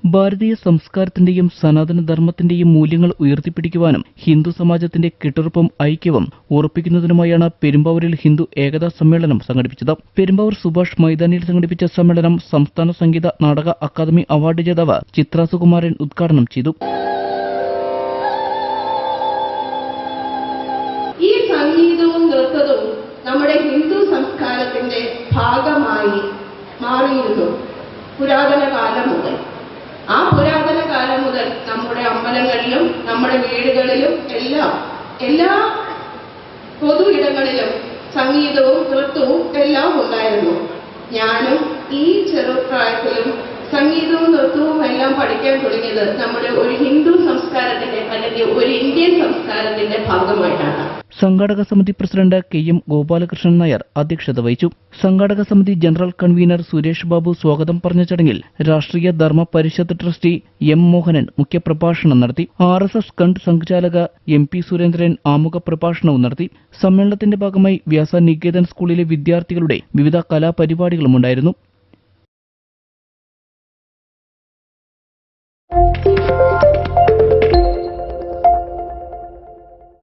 ഭാരതീയ സംസ്കാരത്തിന്റെയും സനാതനധർമ്മത്തിന്റെയും മൂല്യങ്ങൾ ഉയർത്തിപ്പിടിക്കുവാനും ഹിന്ദു സമാജത്തിന്റെ കെട്ടുറപ്പും ഐക്യവും ഉറപ്പിക്കുന്നതിനുമായാണ് പെരുമ്പാവൂരിൽ ഹിന്ദു ഏകതാ സമ്മേളനം സംഘടിപ്പിച്ചത്. പെരുമ്പാവൂർ സുഭാഷ് മൈതാനിയിൽ സംഘടിപ്പിച്ച സമ്മേളനം സംസ്ഥാന സംഗീത നാടക അക്കാദമി അവാർഡ് ജേതാവ് ചിത്ര സുകുമാരൻ ഉദ്ഘാടനം ചെയ്തു. ഈ സംഗീതവും നൃത്തവും നമ്മുടെ ഹിന്ദു സംസ്കാരത്തിന്റെ ഭാഗമായി മാറിയിരുന്നു പുരാതന കാലം മുതൽ. ആ പുരാതന കാലം മുതൽ നമ്മുടെ അമ്പലങ്ങളിലും നമ്മുടെ വീടുകളിലും എല്ലാ പൊതു ഇടങ്ങളിലും സംഗീതവും നൃത്തവും എല്ലാം ഉണ്ടായിരുന്നു. ഞാനും ഈ ചെറുപ്രായത്തിലും സംഗീതവും നൃത്തവും എല്ലാം പഠിക്കാൻ തുടങ്ങിയത് നമ്മുടെ ഒരു ഹിന്ദു സംസ്കാരത്തിന്റെ അല്ലെങ്കിൽ ഒരു ഇന്ത്യൻ സംസ്കാരത്തിന്റെ ഭാഗമായിട്ടാണ്. സംഘാടക സമിതി പ്രസിഡന്റ് KM ഗോപാലകൃഷ്ണൻ നായർ അധ്യക്ഷത വഹിച്ചു. സംഘാടക സമിതി ജനറൽ കൺവീനർ സുരേഷ് ബാബു സ്വാഗതം പറഞ്ഞ ചടങ്ങിൽ രാഷ്ട്രീയ ധർമ്മ പരിഷത്ത് ട്രസ്റ്റി M മോഹനൻ മുഖ്യപ്രഭാഷണം നടത്തി. RSS കണ്ട് സംഘചാലക MP സുരേന്ദ്രൻ ആമുഖ പ്രഭാഷണവും നടത്തി. സമ്മേളനത്തിന്റെ ഭാഗമായി വ്യാസ നികേതൻ സ്കൂളിലെ വിദ്യാർത്ഥികളുടെ വിവിധ കലാപരിപാടികളുമുണ്ടായിരുന്നു.